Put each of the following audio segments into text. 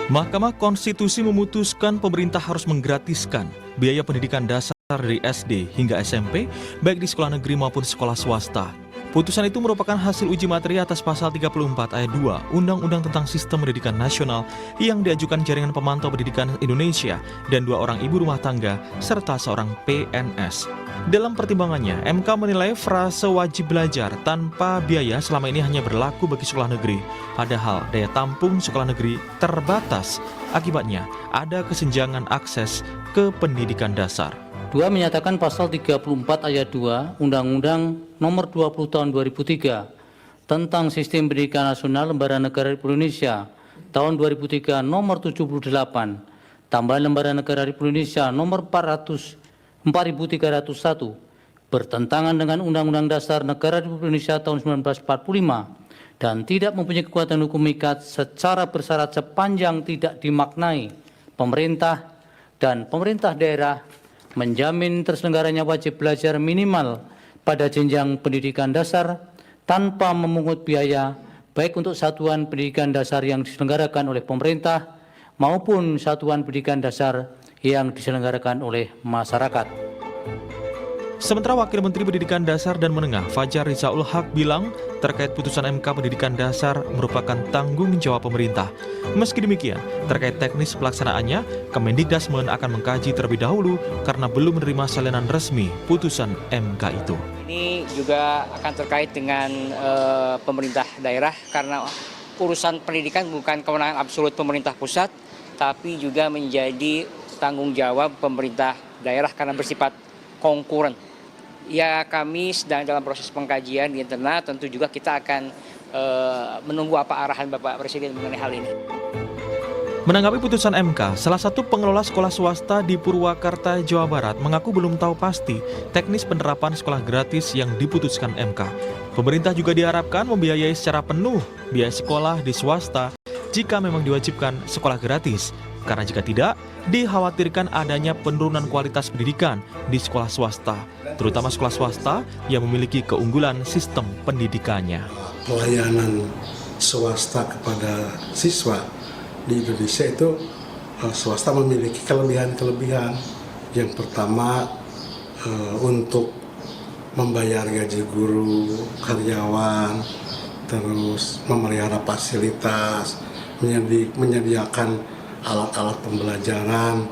Mahkamah Konstitusi memutuskan pemerintah harus menggratiskan biaya pendidikan dasar dari SD hingga SMP, baik di sekolah negeri maupun sekolah swasta. Putusan itu merupakan hasil uji materi atas pasal 34 ayat 2 Undang-Undang tentang Sistem Pendidikan Nasional yang diajukan Jaringan Pemantau Pendidikan Indonesia dan 2 orang ibu rumah tangga serta seorang PNS. Dalam pertimbangannya, MK menilai frase wajib belajar tanpa biaya selama ini hanya berlaku bagi sekolah negeri. Padahal daya tampung sekolah negeri terbatas. Akibatnya, ada kesenjangan akses ke pendidikan dasar. 2. Menyatakan pasal 34 ayat 2 Undang-Undang Nomor 20 Tahun 2003 tentang Sistem Pendidikan Nasional Lembaga Negara Republik Indonesia tahun 2003 Nomor 78 tambahan Lembaga Negara Republik Indonesia Nomor 4301 bertentangan dengan Undang-Undang Dasar Negara Republik Indonesia tahun 1945 dan tidak mempunyai kekuatan hukum mengikat secara bersyarat sepanjang tidak dimaknai pemerintah dan pemerintah daerah menjamin terselenggaranya wajib belajar minimal pada jenjang pendidikan dasar tanpa memungut biaya baik untuk satuan pendidikan dasar yang diselenggarakan oleh pemerintah maupun satuan pendidikan dasar yang diselenggarakan oleh masyarakat. Sementara Wakil Menteri Pendidikan Dasar dan Menengah Fajar Rizaul Haq bilang terkait putusan MK Pendidikan Dasar merupakan tanggung jawab pemerintah. Meski demikian, terkait teknis pelaksanaannya, Kemendikbudrismen akan mengkaji terlebih dahulu karena belum menerima salinan resmi putusan MK itu. Ini juga akan terkait dengan pemerintah daerah karena urusan pendidikan bukan kewenangan absolut pemerintah pusat, tapi juga menjadi tanggung jawab pemerintah daerah karena bersifat konkuren. Ya, kami sedang dalam proses pengkajian di internal, tentu juga kita akan menunggu apa arahan Bapak Presiden mengenai hal ini. Menanggapi putusan MK, salah satu pengelola sekolah swasta di Purwakarta, Jawa Barat mengaku belum tahu pasti teknis penerapan sekolah gratis yang diputuskan MK. Pemerintah juga diharapkan membiayai secara penuh biaya sekolah di swasta jika memang diwajibkan sekolah gratis. Karena jika tidak, dikhawatirkan adanya penurunan kualitas pendidikan di sekolah swasta, terutama sekolah swasta yang memiliki keunggulan sistem pendidikannya. Pelayanan swasta kepada siswa di Indonesia itu swasta memiliki kelebihan-kelebihan. Yang pertama untuk membayar gaji guru, karyawan, terus memelihara fasilitas, menyediakan alat-alat pembelajaran.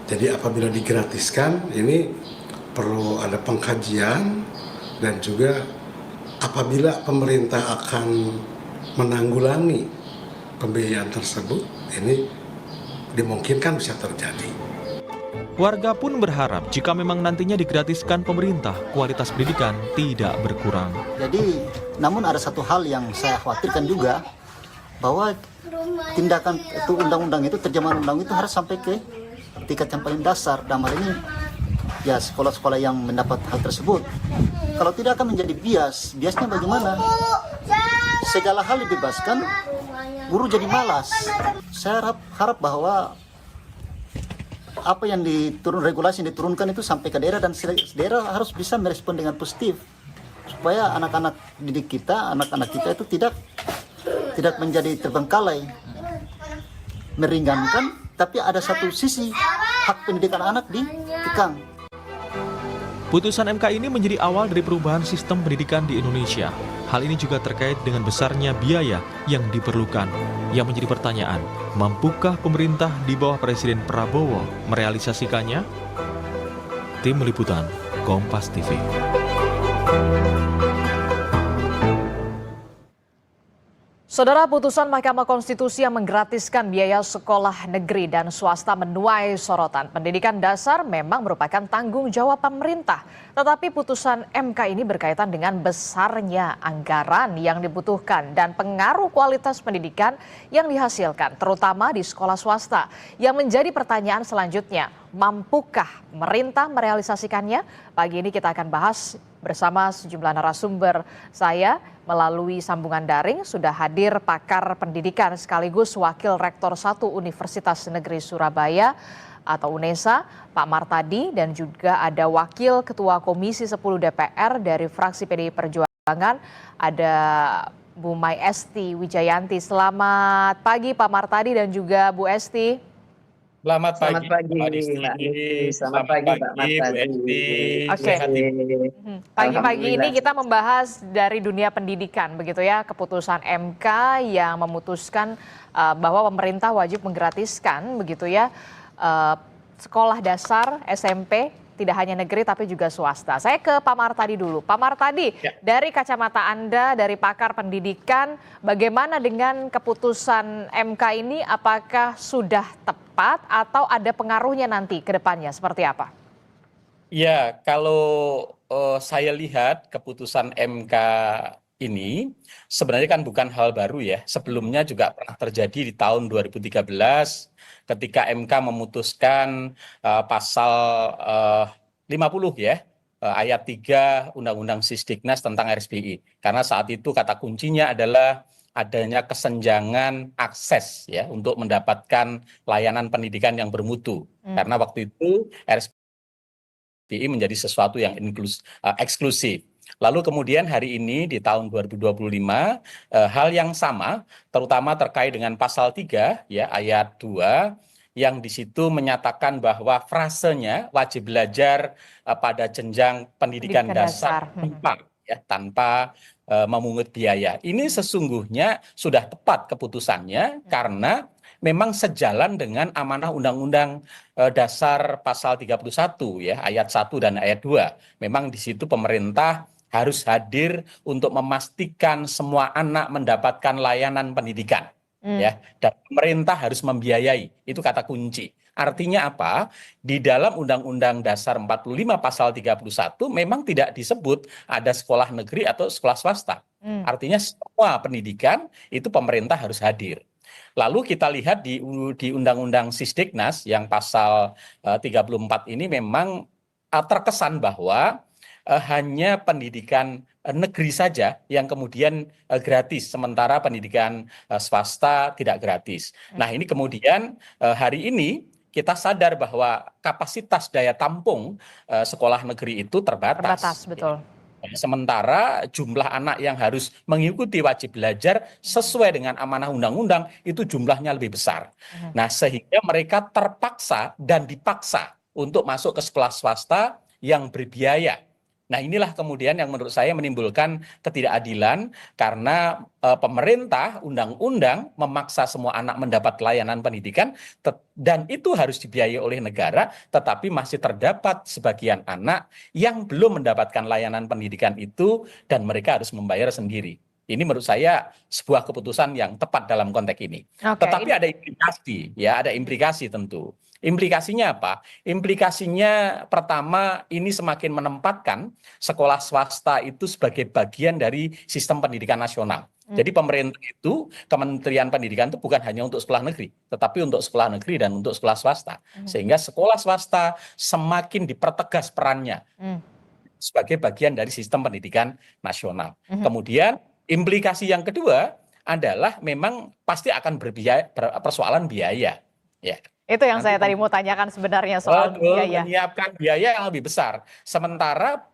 Jadi apabila digratiskan, ini perlu ada pengkajian dan juga apabila pemerintah akan menanggulangi pembiayaan tersebut, ini dimungkinkan bisa terjadi. Warga pun berharap jika memang nantinya digratiskan pemerintah, kualitas pendidikan tidak berkurang. Jadi, namun ada satu hal yang saya khawatirkan juga, bahwa tindakan itu undang-undang itu, terjemahan undang itu harus sampai ke tingkat yang paling dasar. Dalam hal ini, ya sekolah-sekolah yang mendapat hal tersebut. Kalau tidak akan menjadi bias. Biasnya bagaimana? Segala hal dibebaskan, guru jadi malas. Saya harap bahwa apa yang regulasi yang diturunkan itu sampai ke daerah, dan daerah harus bisa merespon dengan positif supaya anak-anak didik kita, anak-anak kita itu tidak menjadi terbengkalai, meringankan, tapi ada satu sisi hak pendidikan anak dikekang. Putusan MK ini menjadi awal dari perubahan sistem pendidikan di Indonesia. Hal ini juga terkait dengan besarnya biaya yang diperlukan. Yang menjadi pertanyaan, mampukah pemerintah di bawah Presiden Prabowo merealisasikannya? Tim Liputan, Kompas TV. Saudara, putusan Mahkamah Konstitusi yang menggratiskan biaya sekolah negeri dan swasta menuai sorotan. Pendidikan dasar memang merupakan tanggung jawab pemerintah. Tetapi putusan MK ini berkaitan dengan besarnya anggaran yang dibutuhkan dan pengaruh kualitas pendidikan yang dihasilkan, terutama di sekolah swasta. Yang menjadi pertanyaan selanjutnya, mampukah pemerintah merealisasikannya? Pagi ini kita akan bahas bersama sejumlah narasumber. Saya melalui sambungan daring sudah hadir pakar pendidikan sekaligus Wakil Rektor 1 Universitas Negeri Surabaya atau UNESA, Pak Martadi, dan juga ada Wakil Ketua Komisi 10 DPR dari fraksi PDI Perjuangan, ada Bu Mai Esti Wijayanti. Selamat pagi Pak Martadi dan juga Bu Esti. Selamat Selamat pagi, Mbak Desti. Mbak Desi. Selamat Selamat pagi, Pak pagi, Bu Martadi. Esti. Oke. Sehat, Ibu. Pagi-pagi ini Alhamdulillah. kita membahas dari dunia pendidikan, begitu ya, keputusan MK yang memutuskan bahwa pemerintah wajib menggratiskan, begitu ya, sekolah dasar SMP tidak hanya negeri tapi juga swasta. Saya ke Pak Martadi dulu. Pak Martadi, Ya. dari kacamata Anda, dari pakar pendidikan, bagaimana dengan keputusan MK ini? Apakah sudah tepat atau ada pengaruhnya nanti ke depannya? Seperti apa? Ya, kalau saya lihat keputusan MK ini sebenarnya kan bukan hal baru ya. Sebelumnya juga pernah terjadi di tahun 2013 ketika MK memutuskan pasal 50 ya, ayat 3 Undang-Undang Sisdiknas tentang RSBI. Karena saat itu kata kuncinya adalah adanya kesenjangan akses ya untuk mendapatkan layanan pendidikan yang bermutu. Karena waktu itu RSBI menjadi sesuatu yang eksklusif. Lalu kemudian hari ini di tahun 2025 hal yang sama terutama terkait dengan pasal 3 ya ayat 2 yang di situ menyatakan bahwa frasenya wajib belajar pada jenjang pendidikan dasar tanpa memungut biaya. Ini sesungguhnya sudah tepat keputusannya karena memang sejalan dengan amanah Undang-Undang Dasar pasal 31 ya ayat 1 dan ayat 2. Memang di situ pemerintah harus hadir untuk memastikan semua anak mendapatkan layanan pendidikan. Ya, dan pemerintah harus membiayai. Itu kata kunci. Artinya apa? Di dalam Undang-Undang Dasar 45 pasal 31 memang tidak disebut ada sekolah negeri atau sekolah swasta. Artinya semua pendidikan itu pemerintah harus hadir. Lalu kita lihat di Undang-Undang Sisdiknas yang pasal 34 ini memang terkesan bahwa hanya pendidikan negeri saja yang kemudian gratis, sementara pendidikan swasta tidak gratis. Nah ini kemudian hari ini kita sadar bahwa kapasitas daya tampung sekolah negeri itu terbatas. Terbatas, betul. Sementara jumlah anak yang harus mengikuti wajib belajar sesuai dengan amanah undang-undang itu jumlahnya lebih besar. Nah sehingga mereka terpaksa dan dipaksa untuk masuk ke sekolah swasta yang berbiaya. Nah inilah kemudian yang menurut saya menimbulkan ketidakadilan karena pemerintah undang-undang memaksa semua anak mendapat layanan pendidikan dan itu harus dibiayai oleh negara, tetapi masih terdapat sebagian anak yang belum mendapatkan layanan pendidikan itu dan mereka harus membayar sendiri. Ini menurut saya sebuah keputusan yang tepat dalam konteks ini. Tetapi ada implikasi, ya ada implikasi tentu. Implikasinya apa? Implikasinya pertama ini semakin menempatkan sekolah swasta itu sebagai bagian dari sistem pendidikan nasional. Jadi pemerintah itu, Kementerian Pendidikan itu bukan hanya untuk sekolah negeri, tetapi untuk sekolah negeri dan untuk sekolah swasta. Sehingga sekolah swasta semakin dipertegas perannya sebagai bagian dari sistem pendidikan nasional. Kemudian implikasi yang kedua adalah memang pasti akan persoalan biaya. Ya. Itu yang saya tadi mau tanyakan sebenarnya soal biaya. Menyiapkan biaya yang lebih besar. Sementara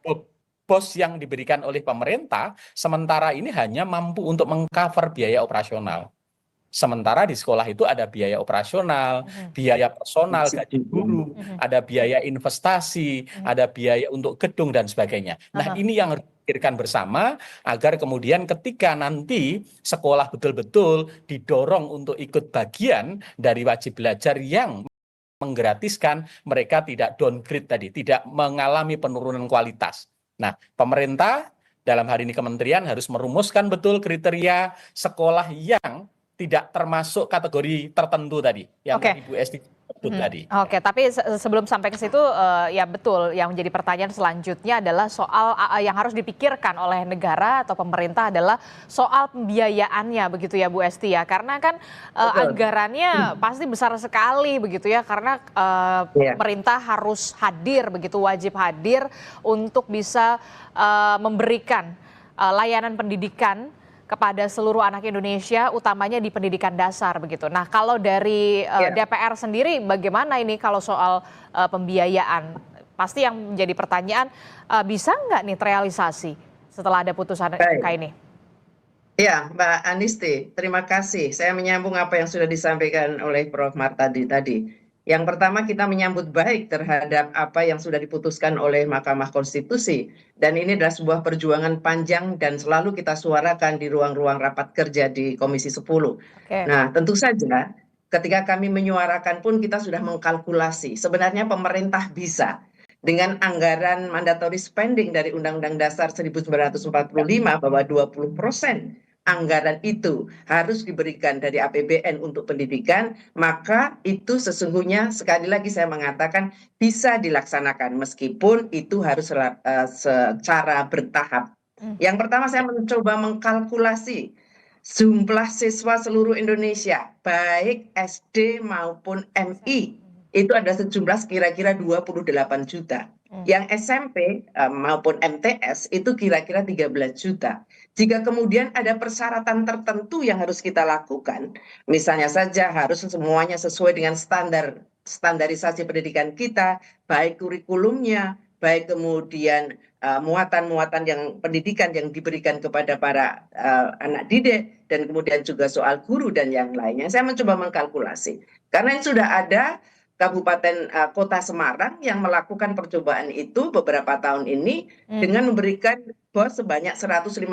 bos yang diberikan oleh pemerintah, sementara ini hanya mampu untuk mengcover biaya operasional. Sementara di sekolah itu ada biaya operasional, biaya personal, gaji guru, ada biaya investasi, ada biaya untuk gedung dan sebagainya. Nah ini yang harus dipikirkan bersama agar kemudian ketika nanti sekolah betul-betul didorong untuk ikut bagian dari wajib belajar yang menggratiskan, mereka tidak downgrade tadi, tidak mengalami penurunan kualitas. Nah pemerintah dalam hari ini kementerian harus merumuskan betul kriteria sekolah yang tidak termasuk kategori tertentu tadi yang Ibu Esti sebut tadi. Oke, tapi sebelum sampai ke situ ya betul yang menjadi pertanyaan selanjutnya adalah soal yang harus dipikirkan oleh negara atau pemerintah adalah soal pembiayaannya begitu ya Bu Esti ya. Karena kan anggarannya pasti besar sekali begitu ya karena pemerintah harus hadir begitu wajib hadir untuk bisa memberikan layanan pendidikan kepada seluruh anak Indonesia, utamanya di pendidikan dasar begitu. Nah, kalau dari DPR sendiri, bagaimana ini kalau soal pembiayaan? Pasti yang menjadi pertanyaan, bisa nggak nih terrealisasi setelah ada putusan MK ini? Ya, Mbak Anisti, terima kasih. Saya menyambung apa yang sudah disampaikan oleh Prof. Martadi tadi. Yang pertama, kita menyambut baik terhadap apa yang sudah diputuskan oleh Mahkamah Konstitusi. Dan ini adalah sebuah perjuangan panjang dan selalu kita suarakan di ruang-ruang rapat kerja di Komisi 10. Oke. Nah, tentu saja ketika kami menyuarakan pun kita sudah mengkalkulasi. Sebenarnya pemerintah bisa dengan anggaran mandatory spending dari Undang-Undang Dasar 1945 bahwa 20% anggaran itu harus diberikan dari APBN untuk pendidikan, maka itu sesungguhnya sekali lagi saya mengatakan bisa dilaksanakan meskipun itu harus secara bertahap. Yang pertama saya mencoba mengkalkulasi jumlah siswa seluruh Indonesia, baik SD maupun MI, itu ada sejumlah kira-kira 28 juta. Yang SMP maupun MTS itu kira-kira 13 juta. Jika kemudian ada persyaratan tertentu yang harus kita lakukan, misalnya saja harus semuanya sesuai dengan standarisasi pendidikan kita, baik kurikulumnya, baik kemudian muatan-muatan yang pendidikan yang diberikan kepada para anak didik, dan kemudian juga soal guru dan yang lainnya. Saya mencoba mengkalkulasi. Karena sudah ada Kabupaten Kota Semarang yang melakukan percobaan itu beberapa tahun ini dengan memberikan BOS sebanyak 150.000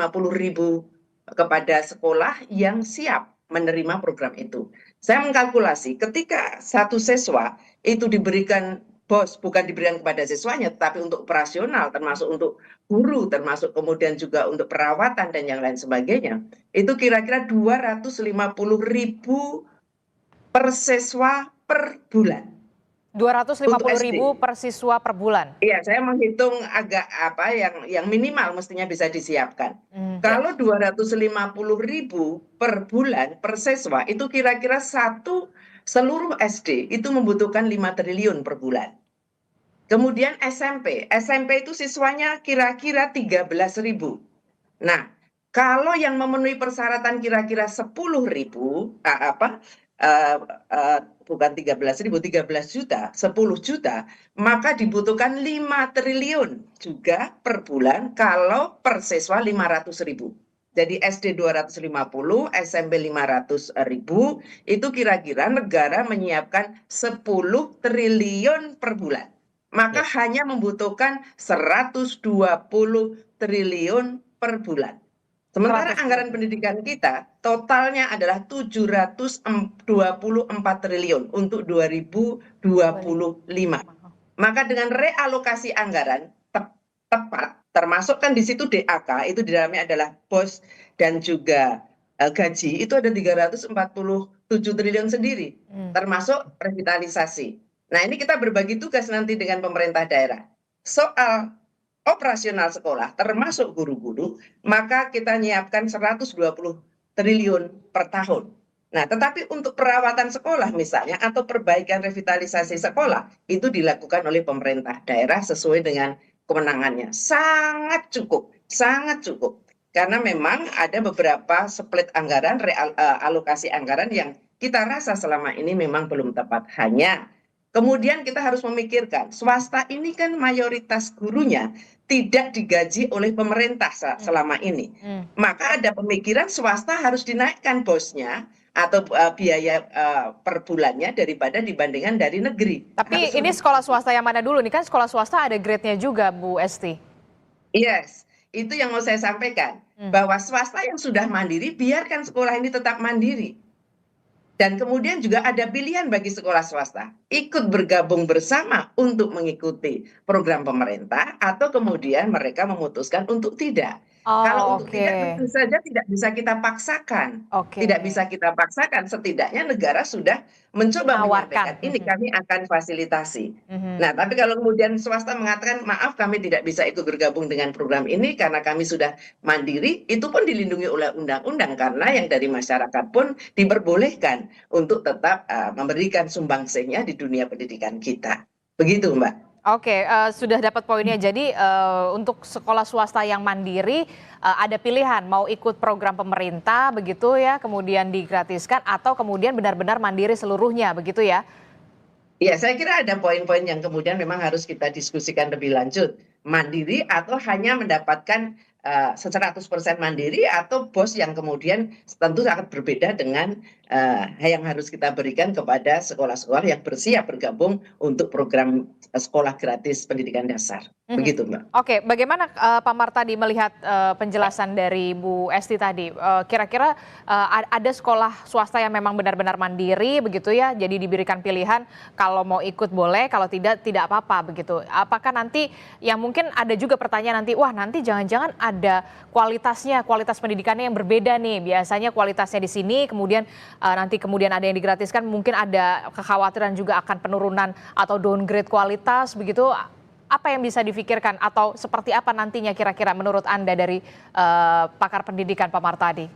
kepada sekolah yang siap menerima program itu. Saya mengkalkulasi ketika satu siswa itu diberikan BOS, bukan diberikan kepada siswanya, tetapi untuk operasional, termasuk untuk guru, termasuk kemudian juga untuk perawatan dan yang lain sebagainya, itu kira-kira 250.000 per siswa per bulan. 250.000 per siswa per bulan. Iya, saya menghitung agak apa yang minimal mestinya bisa disiapkan. Kalau 250.000 per bulan per siswa itu kira-kira seluruh SD itu membutuhkan 5 triliun per bulan. Kemudian SMP itu siswanya kira-kira 13.000. Nah, kalau yang memenuhi persyaratan kira-kira 10.000 bukan 13.000, 13 juta, 10 juta, maka dibutuhkan 5 triliun juga per bulan kalau per siswa 500.000. Jadi SD 250, SMP 500.000, itu kira-kira negara menyiapkan 10 triliun per bulan. Maka hanya membutuhkan 120 triliun per bulan. Sementara anggaran pendidikan kita totalnya adalah 724 triliun untuk 2025. Maka dengan realokasi anggaran tepat, termasuk kan di situ DAK, itu di dalamnya adalah BOS dan juga gaji, itu ada 347 triliun sendiri, termasuk revitalisasi. Nah, ini kita berbagi tugas nanti dengan pemerintah daerah. Soal operasional sekolah termasuk guru-guru, maka kita nyiapkan 120 triliun per tahun. Nah, tetapi untuk perawatan sekolah misalnya atau perbaikan revitalisasi sekolah itu dilakukan oleh pemerintah daerah sesuai dengan kewenangannya. Sangat cukup, sangat cukup. Karena memang ada beberapa split anggaran, alokasi anggaran yang kita rasa selama ini memang belum tepat. Hanya kemudian kita harus memikirkan, swasta ini kan mayoritas gurunya tidak digaji oleh pemerintah selama ini. Maka ada pemikiran swasta harus dinaikkan bosnya atau biaya per bulannya dibandingkan dari negeri. Tapi ini sekolah swasta yang mana dulu? Ini kan sekolah swasta ada grade-nya juga, Bu Esti. Yes, itu yang mau saya sampaikan. Bahwa swasta yang sudah mandiri, biarkan sekolah ini tetap mandiri. Dan kemudian juga ada pilihan bagi sekolah swasta, ikut bergabung bersama untuk mengikuti program pemerintah atau kemudian mereka memutuskan untuk tidak. Kalau untuk tidak tentu saja tidak bisa kita paksakan. Tidak bisa kita paksakan, setidaknya negara sudah mencoba menyampaikan ini kami akan fasilitasi. Nah, tapi kalau kemudian swasta mengatakan maaf kami tidak bisa ikut bergabung dengan program ini karena kami sudah mandiri, itu pun dilindungi oleh undang-undang karena yang dari masyarakat pun diperbolehkan untuk tetap memberikan sumbangsihnya di dunia pendidikan kita. Begitu, Mbak. Oke, sudah dapat poinnya. Jadi untuk sekolah swasta yang mandiri ada pilihan mau ikut program pemerintah begitu ya, kemudian digratiskan atau kemudian benar-benar mandiri seluruhnya begitu ya? Ya, saya kira ada poin-poin yang kemudian memang harus kita diskusikan lebih lanjut. Mandiri atau hanya mendapatkan 100% mandiri atau bos yang kemudian tentu akan berbeda dengan yang harus kita berikan kepada sekolah-sekolah yang bersiap bergabung untuk program sekolah gratis pendidikan dasar. Begitu, Mbak. Oke, bagaimana Pak Martadi melihat penjelasan dari Bu Esti tadi? Kira-kira ada sekolah swasta yang memang benar-benar mandiri begitu ya, jadi diberikan pilihan kalau mau ikut boleh, kalau tidak apa-apa begitu. Apakah nanti yang mungkin ada juga pertanyaan nanti, wah nanti jangan-jangan ada kualitas pendidikannya yang berbeda nih. Biasanya kualitasnya di sini, kemudian nanti ada yang digratiskan, mungkin ada kekhawatiran juga akan penurunan atau downgrade kualitas begitu. Apa yang bisa difikirkan atau seperti apa nantinya kira-kira menurut Anda dari pakar pendidikan Pak Martadi?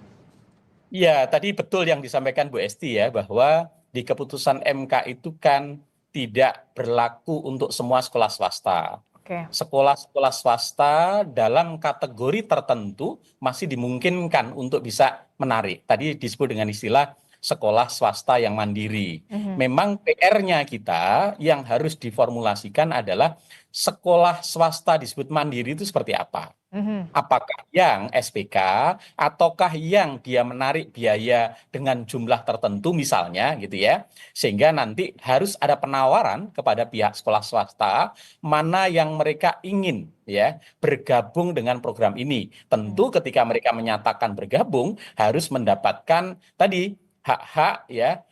Ya, tadi betul yang disampaikan Bu Esti ya, bahwa di keputusan MK itu kan tidak berlaku untuk semua sekolah swasta. Oke. Sekolah-sekolah swasta dalam kategori tertentu masih dimungkinkan untuk bisa menarik. Tadi disebut dengan istilah sekolah swasta yang mandiri. Memang PR-nya kita yang harus diformulasikan adalah sekolah swasta disebut mandiri itu seperti apa? Apakah yang SPK ataukah yang dia menarik biaya dengan jumlah tertentu misalnya gitu ya, sehingga nanti harus ada penawaran kepada pihak sekolah swasta mana yang mereka ingin ya bergabung dengan program ini. Tentu ketika mereka menyatakan bergabung harus mendapatkan tadi hak-hak ya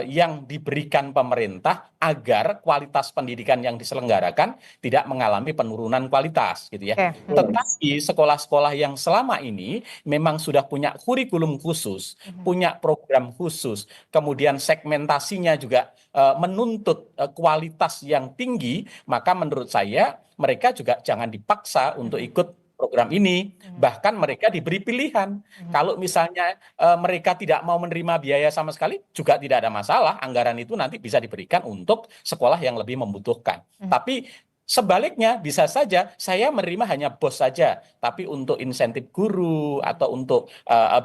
yang diberikan pemerintah agar kualitas pendidikan yang diselenggarakan tidak mengalami penurunan kualitas gitu ya. Tetapi sekolah-sekolah yang selama ini memang sudah punya kurikulum khusus, punya program khusus, kemudian segmentasinya juga menuntut kualitas yang tinggi, maka menurut saya mereka juga jangan dipaksa untuk ikut program ini, bahkan mereka diberi pilihan. Kalau misalnya mereka tidak mau menerima biaya sama sekali, juga tidak ada masalah. Anggaran itu nanti bisa diberikan untuk sekolah yang lebih membutuhkan. Tapi sebaliknya bisa saja saya menerima hanya BOS saja, tapi untuk insentif guru atau untuk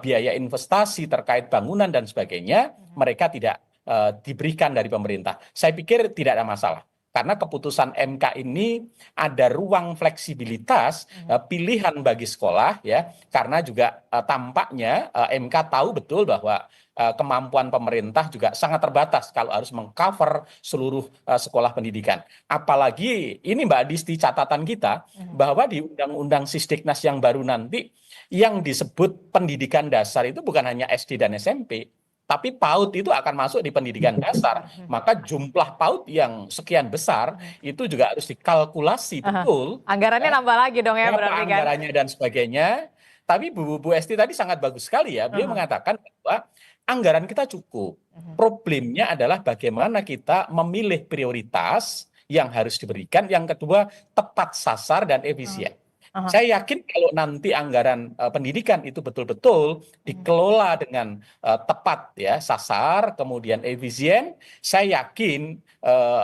biaya investasi terkait bangunan dan sebagainya, mereka tidak diberikan dari pemerintah. Saya pikir tidak ada masalah. Karena keputusan MK ini ada ruang fleksibilitas pilihan bagi sekolah ya, karena juga tampaknya MK tahu betul bahwa kemampuan pemerintah juga sangat terbatas kalau harus mengcover seluruh sekolah pendidikan. Apalagi ini Mbak Disti catatan kita bahwa di Undang-Undang Sisdiknas yang baru nanti yang disebut pendidikan dasar itu bukan hanya SD dan SMP. Tapi PAUD itu akan masuk di pendidikan dasar, maka jumlah PAUD yang sekian besar itu juga harus dikalkulasi betul. Anggarannya nambah lagi dong ya berarti kan. Anggarannya dan sebagainya. Tapi Bu Esti tadi sangat bagus sekali ya, beliau mengatakan bahwa anggaran kita cukup. Problemnya adalah bagaimana kita memilih prioritas yang harus diberikan, yang kedua tepat sasar dan efisien. Saya yakin kalau nanti anggaran pendidikan itu betul-betul dikelola dengan tepat ya, sasar, kemudian efisien, saya yakin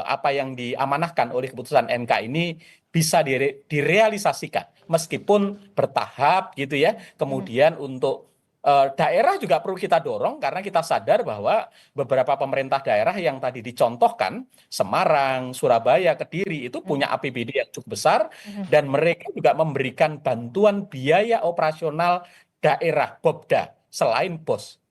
apa yang diamanahkan oleh keputusan MK ini bisa direalisasikan meskipun bertahap gitu ya. Kemudian untuk daerah juga perlu kita dorong karena kita sadar bahwa beberapa pemerintah daerah yang tadi dicontohkan, Semarang, Surabaya, Kediri itu punya APBD yang cukup besar dan mereka juga memberikan bantuan biaya operasional daerah BOPDA selain BOS.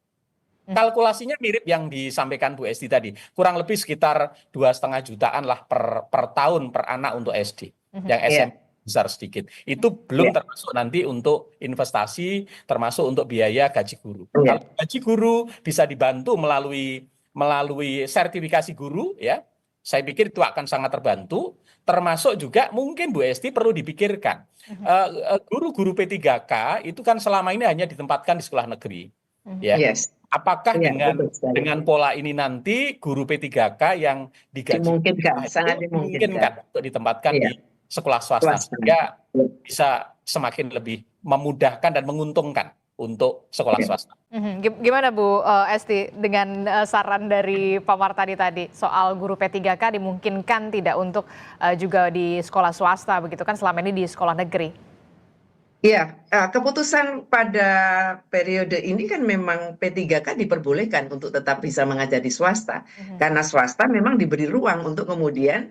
Kalkulasinya mirip yang disampaikan Bu Esti tadi, kurang lebih sekitar 2,5 jutaan lah per tahun per anak untuk SD. Yang SMP besar sedikit. Itu belum termasuk nanti untuk investasi, termasuk untuk biaya gaji guru. Kalau gaji guru bisa dibantu melalui sertifikasi guru, ya, saya pikir itu akan sangat terbantu. Termasuk juga mungkin Bu Esti perlu dipikirkan. Guru-guru P3K itu kan selama ini hanya ditempatkan di sekolah negeri. Ya. Apakah dengan pola ini nanti guru P3K yang digaji sangat dimungkinkan untuk ditempatkan di sekolah swasta sehingga bisa semakin lebih memudahkan dan menguntungkan untuk sekolah swasta. Gimana Bu Esti dengan saran dari Pak Martadi tadi soal guru P3K dimungkinkan tidak untuk juga di sekolah swasta begitu kan selama ini di sekolah negeri? Iya, keputusan pada periode ini kan memang P3K diperbolehkan untuk tetap bisa mengajar di swasta karena swasta memang diberi ruang untuk kemudian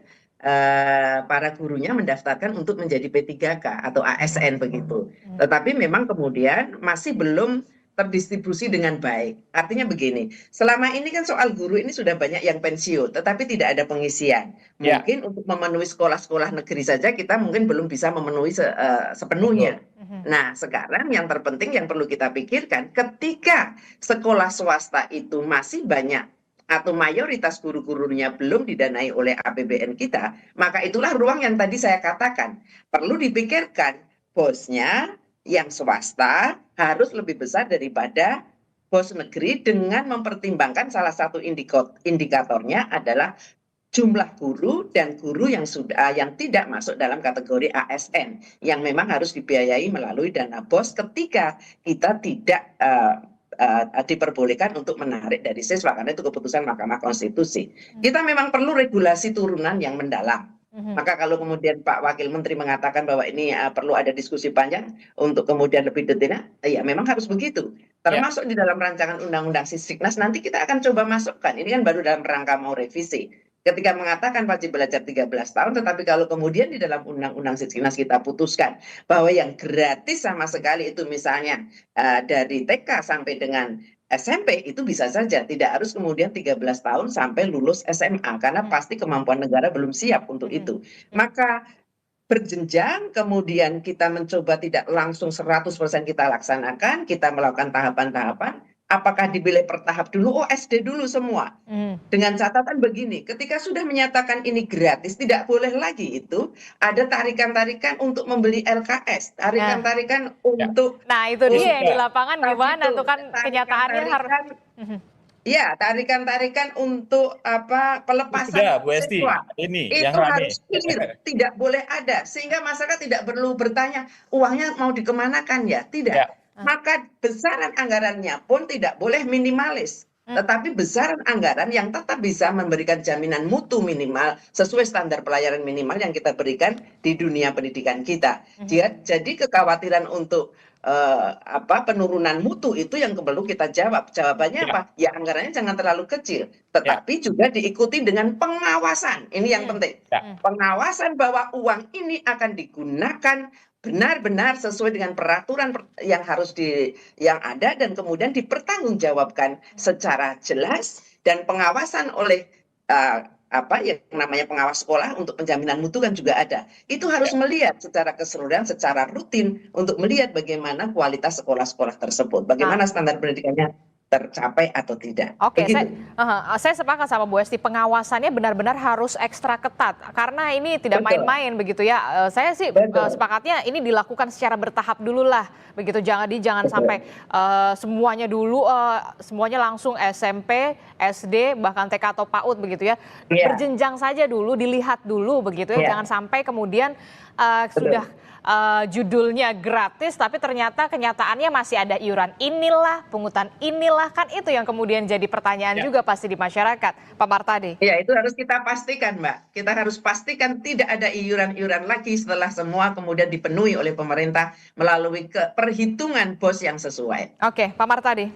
para gurunya mendaftarkan untuk menjadi P3K atau ASN begitu. Tetapi memang kemudian masih belum terdistribusi dengan baik. Artinya begini, selama ini kan soal guru ini sudah banyak yang pensiun, tetapi tidak ada pengisian. Ya, Mungkin untuk memenuhi sekolah-sekolah negeri saja kita mungkin belum bisa memenuhi sepenuhnya. Nah, sekarang yang terpenting yang perlu kita pikirkan, ketika sekolah swasta itu masih banyak atau mayoritas guru-gurunya belum didanai oleh APBN kita, maka itulah ruang yang tadi saya katakan. Perlu dipikirkan, bosnya yang swasta harus lebih besar daripada bos negeri dengan mempertimbangkan salah satu indikatornya adalah jumlah guru dan guru yang tidak masuk dalam kategori ASN yang memang harus dibiayai melalui dana BOS ketika kita tidak diperbolehkan untuk menarik dari siswa karena itu keputusan Mahkamah Konstitusi. Kita memang perlu regulasi turunan yang mendalam. Maka kalau kemudian Pak Wakil Menteri mengatakan bahwa ini perlu ada diskusi panjang untuk kemudian lebih detail, ya memang harus begitu. Termasuk di dalam rancangan undang-undang Sisdiknas nanti kita akan coba masukkan. Ini kan baru dalam rangka mau revisi. Ketika mengatakan wajib belajar 13 tahun, tetapi kalau kemudian di dalam undang-undang Sisdiknas kita putuskan bahwa yang gratis sama sekali itu misalnya dari TK sampai dengan SMP itu bisa saja, tidak harus kemudian 13 tahun sampai lulus SMA, karena pasti kemampuan negara belum siap untuk itu. Maka berjenjang, kemudian kita mencoba tidak langsung 100% kita laksanakan, kita melakukan tahapan-tahapan, apakah dipilih per tahap dulu, SD dulu semua. Dengan catatan begini, ketika sudah menyatakan ini gratis, tidak boleh lagi itu ada tarikan-tarikan untuk membeli LKS, tarikan-tarikan untuk... Nah itu dia yang di lapangan gimana tuh kan kenyataannya harus... Ya, tarikan-tarikan untuk pelepasan Bu Esti, siswa. ini Itu yang rame. harus clear, tidak boleh ada. Sehingga masyarakat tidak perlu bertanya, uangnya mau dikemanakan ya? Tidak. Maka besaran anggarannya pun tidak boleh minimalis. Tetapi besaran anggaran yang tetap bisa memberikan jaminan mutu minimal sesuai standar pelayanan minimal yang kita berikan di dunia pendidikan kita. Jadi kekhawatiran untuk penurunan mutu itu yang perlu kita jawab. Jawabannya apa? Ya anggarannya jangan terlalu kecil, tetapi juga diikuti dengan pengawasan. Ini yang penting. Pengawasan bahwa uang ini akan digunakan benar-benar sesuai dengan peraturan yang yang ada dan kemudian dipertanggungjawabkan secara jelas dan pengawasan oleh yang namanya pengawas sekolah untuk penjaminan mutu kan juga ada. Itu harus melihat secara keseluruhan, secara rutin untuk melihat bagaimana kualitas sekolah-sekolah tersebut, bagaimana standar pendidikannya tercapai atau tidak. Oke, saya sepakat sama Bu Esti, pengawasannya benar-benar harus ekstra ketat karena ini tidak main-main begitu ya. Saya sih sepakatnya ini dilakukan secara bertahap dulu lah, begitu jangan sampai semuanya dulu semuanya langsung SMP, SD, bahkan TK atau PAUD begitu ya. Berjenjang saja dulu, dilihat dulu begitu ya. Jangan sampai kemudian sudah judulnya gratis tapi ternyata kenyataannya masih ada iuran inilah, pungutan inilah, kan itu yang kemudian jadi pertanyaan juga pasti di masyarakat. Pak Martadi. Ya, itu harus kita pastikan, Mbak. Kita harus pastikan tidak ada iuran-iuran lagi setelah semua kemudian dipenuhi oleh pemerintah melalui perhitungan BOS yang sesuai. Oke, Pak Martadi.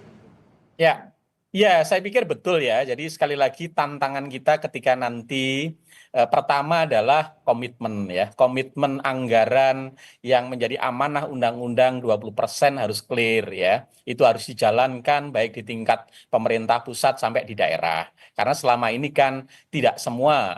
Ya, saya pikir betul ya. Jadi sekali lagi tantangan kita ketika nanti pertama adalah komitmen ya. Komitmen anggaran yang menjadi amanah undang-undang 20% harus clear ya. Itu harus dijalankan baik di tingkat pemerintah pusat sampai di daerah. Karena selama ini kan tidak semua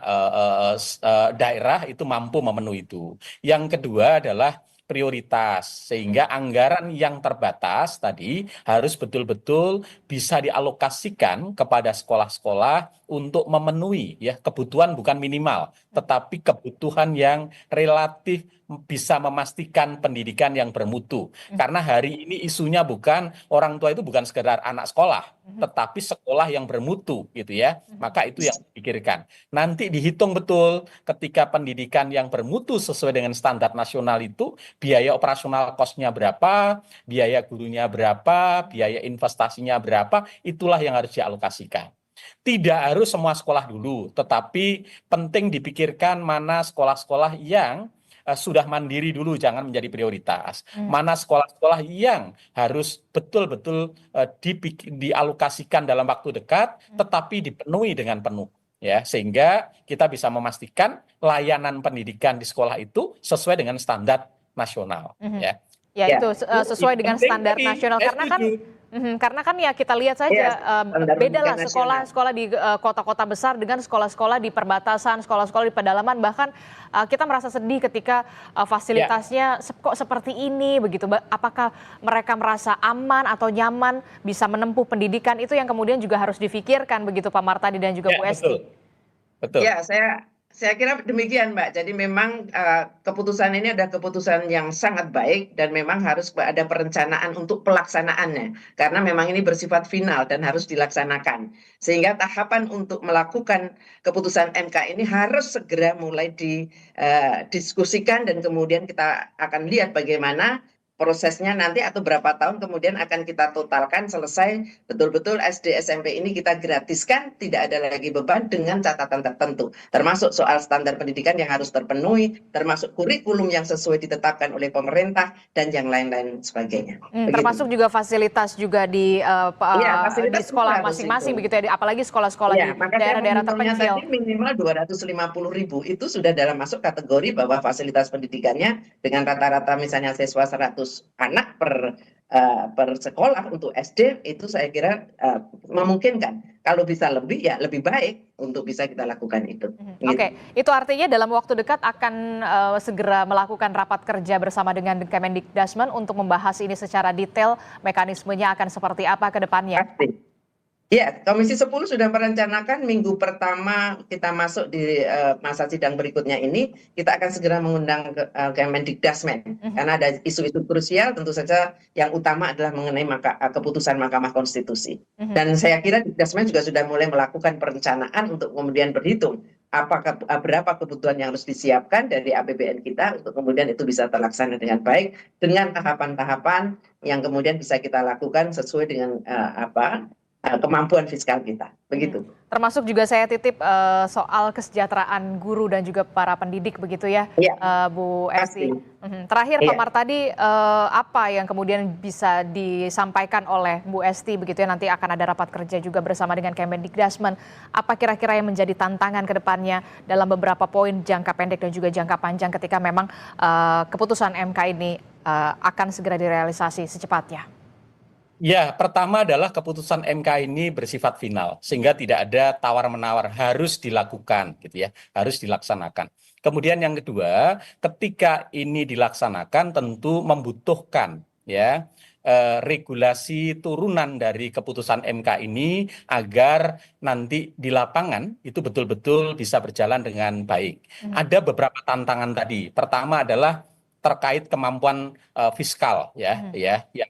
daerah itu mampu memenuhi itu. Yang kedua adalah prioritas, sehingga anggaran yang terbatas tadi harus betul-betul bisa dialokasikan kepada sekolah-sekolah untuk memenuhi ya kebutuhan bukan minimal, tetapi kebutuhan yang relatif bisa memastikan pendidikan yang bermutu. Karena hari ini isunya bukan orang tua itu bukan sekedar anak sekolah, tetapi sekolah yang bermutu gitu ya. Maka itu yang dipikirkan. Nanti dihitung betul ketika pendidikan yang bermutu sesuai dengan standar nasional itu biaya operasional cost-nya berapa, biaya gurunya berapa, biaya investasinya berapa, itulah yang harus dialokasikan. Tidak harus semua sekolah dulu, tetapi penting dipikirkan mana sekolah-sekolah yang sudah mandiri dulu, jangan menjadi prioritas. Mana sekolah-sekolah yang harus betul-betul dialokasikan dalam waktu dekat, tetapi dipenuhi dengan penuh. ya, sehingga kita bisa memastikan layanan pendidikan di sekolah itu sesuai dengan standar nasional, ya. Ya Ya, itu sesuai dengan penting standar tadi, nasional saya karena kan ya kita lihat ya, saja standar beda lah pendidikan sekolah-sekolah di kota-kota besar dengan sekolah-sekolah di perbatasan, sekolah-sekolah di pedalaman, bahkan kita merasa sedih ketika fasilitasnya kok seperti ini begitu. Apakah mereka merasa aman atau nyaman bisa menempuh pendidikan, itu yang kemudian juga harus difikirkan begitu Pak Martadi dan juga Bu Esti. Betul. Ya, saya kira demikian, Mbak. Jadi memang keputusan ini adalah keputusan yang sangat baik dan memang harus ada perencanaan untuk pelaksanaannya. Karena memang ini bersifat final dan harus dilaksanakan. Sehingga tahapan untuk melakukan keputusan MK ini harus segera mulai didiskusikan dan kemudian kita akan lihat bagaimana prosesnya nanti atau berapa tahun kemudian akan kita totalkan selesai betul-betul SD SMP ini kita gratiskan, tidak ada lagi beban dengan catatan tertentu, termasuk soal standar pendidikan yang harus terpenuhi, termasuk kurikulum yang sesuai ditetapkan oleh pemerintah dan yang lain-lain sebagainya. Termasuk juga fasilitas juga di fasilitas sekolah masing-masing begitu ya, apalagi sekolah-sekolah di daerah-daerah terpencil. Tadi minimal 250.000 itu sudah dalam masuk kategori bahwa fasilitas pendidikannya dengan rata-rata misalnya siswa 100 anak per sekolah untuk SD itu saya kira memungkinkan. Kalau bisa lebih ya lebih baik untuk bisa kita lakukan itu. Oke, itu artinya dalam waktu dekat akan segera melakukan rapat kerja bersama dengan Kemendikdasmen untuk membahas ini secara detail, mekanismenya akan seperti apa ke depannya. Pasti. Ya, Komisi 10 sudah merencanakan minggu pertama kita masuk di masa sidang berikutnya ini, kita akan segera mengundang Kemendikdasmen. Karena ada isu-isu krusial, tentu saja yang utama adalah mengenai keputusan Mahkamah Konstitusi. Dan saya kira Dikdasmen juga sudah mulai melakukan perencanaan untuk kemudian berhitung berapa kebutuhan yang harus disiapkan dari APBN kita untuk kemudian itu bisa terlaksana dengan baik, dengan tahapan-tahapan yang kemudian bisa kita lakukan sesuai dengan kemampuan fiskal kita, begitu. Termasuk juga saya titip soal kesejahteraan guru dan juga para pendidik begitu ya, Bu Esti. Terakhir Pak Martadi, apa yang kemudian bisa disampaikan oleh Bu Esti begitu ya, nanti akan ada rapat kerja juga bersama dengan Kemendikdasmen. Apa kira-kira yang menjadi tantangan ke depannya dalam beberapa poin jangka pendek dan juga jangka panjang ketika memang keputusan MK ini akan segera direalisasi secepatnya? Ya, pertama adalah keputusan MK ini bersifat final, sehingga tidak ada tawar-menawar, harus dilakukan, gitu ya, harus dilaksanakan. Kemudian yang kedua, ketika ini dilaksanakan tentu membutuhkan ya regulasi turunan dari keputusan MK ini agar nanti di lapangan itu betul-betul bisa berjalan dengan baik. Ada beberapa tantangan tadi. Pertama adalah terkait kemampuan fiskal yang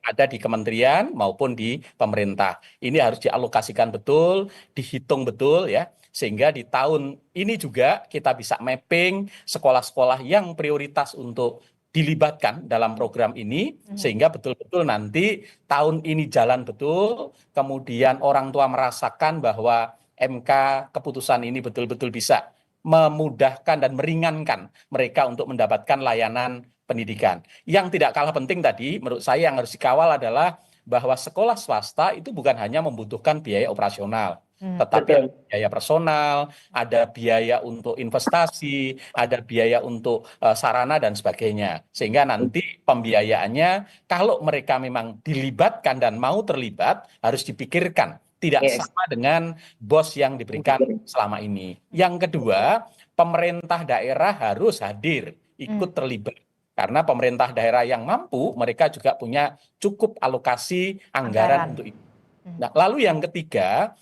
ada di kementerian maupun di pemerintah. Ini harus dialokasikan betul, dihitung betul ya, sehingga di tahun ini juga kita bisa mapping sekolah-sekolah yang prioritas untuk dilibatkan dalam program ini, sehingga betul-betul nanti tahun ini jalan betul, kemudian orang tua merasakan bahwa MK keputusan ini betul-betul bisa memudahkan dan meringankan mereka untuk mendapatkan layanan pendidikan. Yang tidak kalah penting tadi menurut saya yang harus dikawal adalah bahwa sekolah swasta itu bukan hanya membutuhkan biaya operasional, tetapi ada biaya personal, ada biaya untuk investasi, ada biaya untuk sarana dan sebagainya. Sehingga nanti pembiayaannya kalau mereka memang dilibatkan dan mau terlibat harus dipikirkan, tidak sama dengan bos yang diberikan selama ini. Yang kedua, pemerintah daerah harus hadir, ikut terlibat. Karena pemerintah daerah yang mampu, mereka juga punya cukup alokasi anggaran untuk itu. Nah, lalu yang ketiga,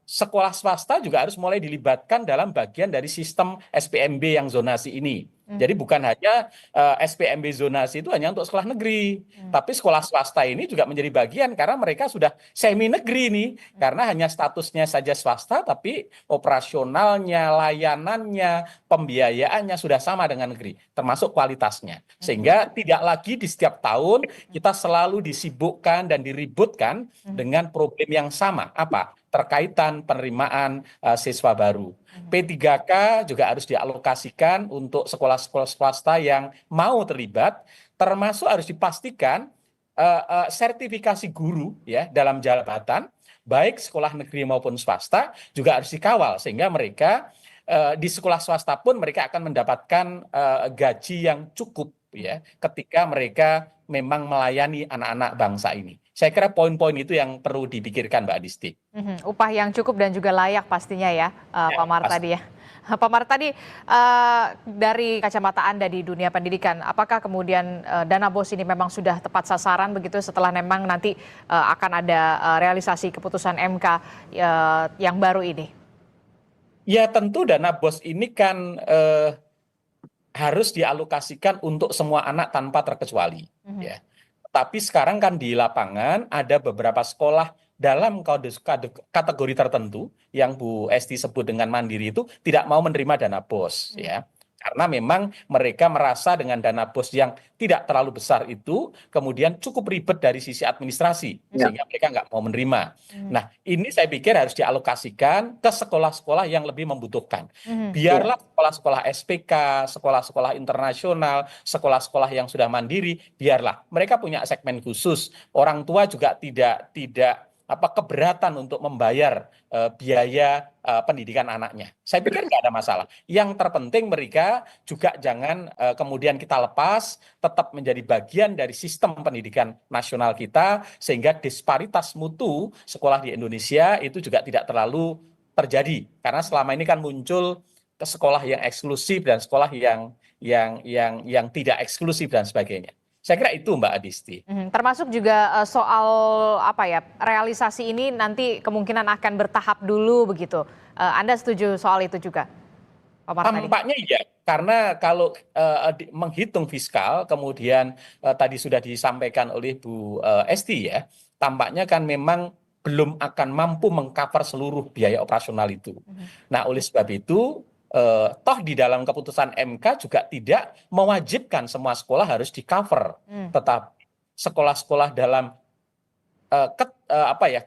sekolah swasta juga harus mulai dilibatkan dalam bagian dari sistem SPMB yang zonasi ini. Jadi bukan hanya SPMB zonasi itu hanya untuk sekolah negeri, tapi sekolah swasta ini juga menjadi bagian karena mereka sudah semi negeri nih, karena hanya statusnya saja swasta, tapi operasionalnya, layanannya, pembiayaannya sudah sama dengan negeri, termasuk kualitasnya. Sehingga tidak lagi di setiap tahun kita selalu disibukkan dan diributkan dengan problem yang sama, apa? Terkaitan penerimaan siswa baru. P3K juga harus dialokasikan untuk sekolah-sekolah swasta yang mau terlibat, termasuk harus dipastikan sertifikasi guru ya dalam jabatan baik sekolah negeri maupun swasta juga harus dikawal sehingga mereka di sekolah swasta pun mereka akan mendapatkan gaji yang cukup ya ketika mereka memang melayani anak-anak bangsa ini. Saya kira poin-poin itu yang perlu dipikirkan Mbak Adisti. Upah yang cukup dan juga layak pastinya ya, Pak Mar pasti. tadi ya. Pak Mar tadi dari kacamata Anda di dunia pendidikan, apakah kemudian dana BOS ini memang sudah tepat sasaran begitu setelah memang nanti akan ada realisasi keputusan MK yang baru ini? Ya tentu dana BOS ini kan harus dialokasikan untuk semua anak tanpa terkecuali. Ya. Tapi sekarang kan di lapangan ada beberapa sekolah dalam kategori tertentu yang Bu Esti sebut dengan mandiri itu tidak mau menerima dana BOS. Ya. Karena memang mereka merasa dengan dana BOS yang tidak terlalu besar itu kemudian cukup ribet dari sisi administrasi sehingga mereka nggak mau menerima. Nah ini saya pikir harus dialokasikan ke sekolah-sekolah yang lebih membutuhkan. Biarlah sekolah-sekolah SPK, sekolah-sekolah internasional, sekolah-sekolah yang sudah mandiri, biarlah mereka punya segmen khusus. Orang tua juga tidak keberatan untuk membayar biaya pendidikan anaknya. Saya pikir nggak ada masalah. Yang terpenting mereka juga jangan kemudian kita lepas, tetap menjadi bagian dari sistem pendidikan nasional kita, sehingga disparitas mutu sekolah di Indonesia itu juga tidak terlalu terjadi. Karena selama ini kan muncul ke sekolah yang eksklusif dan sekolah yang tidak eksklusif dan sebagainya. Saya kira itu Mbak Adisti. Termasuk juga soal realisasi ini nanti kemungkinan akan bertahap dulu begitu. Anda setuju soal itu juga, Pak Mar tadi? Tampaknya iya, karena kalau menghitung fiskal, kemudian tadi sudah disampaikan oleh Bu Esti ya, tampaknya kan memang belum akan mampu mengcover seluruh biaya operasional itu. Nah oleh sebab itu, toh di dalam keputusan MK juga tidak mewajibkan semua sekolah harus di-cover, tetapi sekolah-sekolah dalam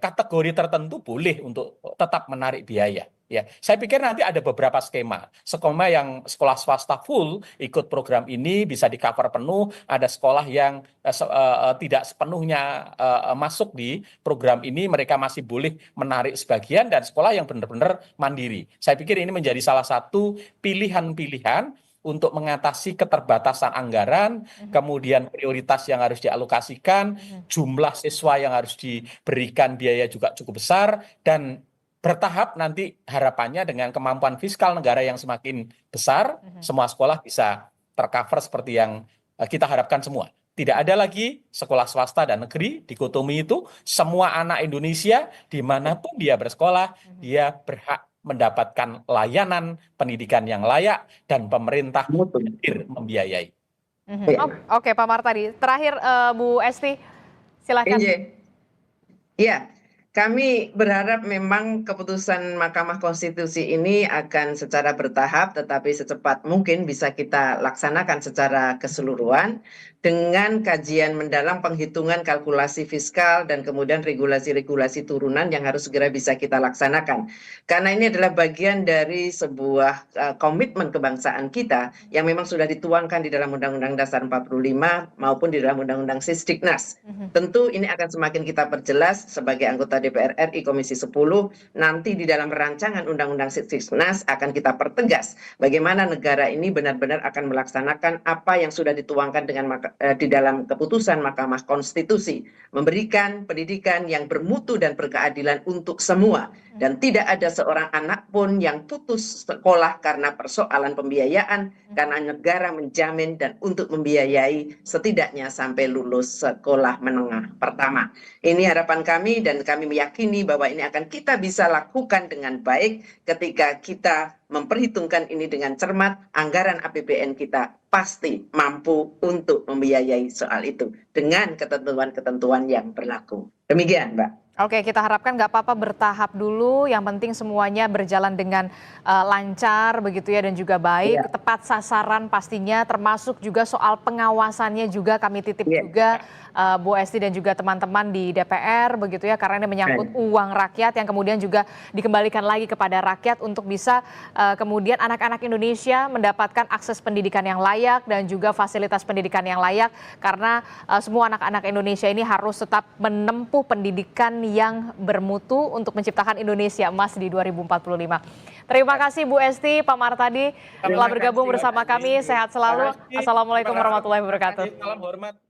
kategori tertentu boleh untuk tetap menarik biaya. Ya, saya pikir nanti ada beberapa skema yang sekolah swasta full ikut program ini bisa di-cover penuh, ada sekolah yang tidak sepenuhnya masuk di program ini, mereka masih boleh menarik sebagian, dan sekolah yang benar-benar mandiri. Saya pikir ini menjadi salah satu pilihan-pilihan untuk mengatasi keterbatasan anggaran, kemudian prioritas yang harus dialokasikan, jumlah siswa yang harus diberikan biaya juga cukup besar, dan bertahap nanti harapannya dengan kemampuan fiskal negara yang semakin besar, semua sekolah bisa tercover seperti yang kita harapkan semua. Tidak ada lagi sekolah swasta dan negeri, dikotomi itu, semua anak Indonesia dimanapun dia bersekolah, dia berhak mendapatkan layanan pendidikan yang layak dan pemerintah hadir membiayai. Oke, Pak Mar tadi. Terakhir Bu Esti, silakan. Iya, kami berharap memang keputusan Mahkamah Konstitusi ini akan secara bertahap tetapi secepat mungkin bisa kita laksanakan secara keseluruhan dengan kajian mendalam, penghitungan kalkulasi fiskal, dan kemudian regulasi-regulasi turunan yang harus segera bisa kita laksanakan. Karena ini adalah bagian dari sebuah komitmen kebangsaan kita yang memang sudah dituangkan di dalam Undang-Undang Dasar 45 maupun di dalam Undang-Undang Sisdiknas. Tentu ini akan semakin kita perjelas sebagai anggota DPR RI Komisi 10, nanti di dalam rancangan Undang-Undang Sisdiknas akan kita pertegas bagaimana negara ini benar-benar akan melaksanakan apa yang sudah dituangkan di dalam keputusan Mahkamah Konstitusi, memberikan pendidikan yang bermutu dan berkeadilan untuk semua, dan tidak ada seorang anak pun yang putus sekolah karena persoalan pembiayaan, karena negara menjamin dan untuk membiayai setidaknya sampai lulus sekolah menengah pertama. Ini harapan kami, dan kami meyakini bahwa ini akan kita bisa lakukan dengan baik ketika kita memperhitungkan ini dengan cermat. Anggaran APBN kita pasti mampu untuk membiayai soal itu dengan ketentuan-ketentuan yang berlaku. Demikian, Mbak. Oke, kita harapkan nggak apa-apa bertahap dulu, yang penting semuanya berjalan dengan lancar begitu ya, dan juga baik, tepat sasaran pastinya, termasuk juga soal pengawasannya juga kami titip juga Bu Esti dan juga teman-teman di DPR begitu ya, karena ini menyangkut uang rakyat yang kemudian juga dikembalikan lagi kepada rakyat untuk bisa kemudian anak-anak Indonesia mendapatkan akses pendidikan yang layak dan juga fasilitas pendidikan yang layak, karena semua anak-anak Indonesia ini harus tetap menempuh pendidikan yang bermutu untuk menciptakan Indonesia emas di 2045. Terima kasih Bu Esti, Pak Martadi telah bergabung bersama kami. Sehat selalu. Assalamualaikum warahmatullahi wabarakatuh. Salam hormat.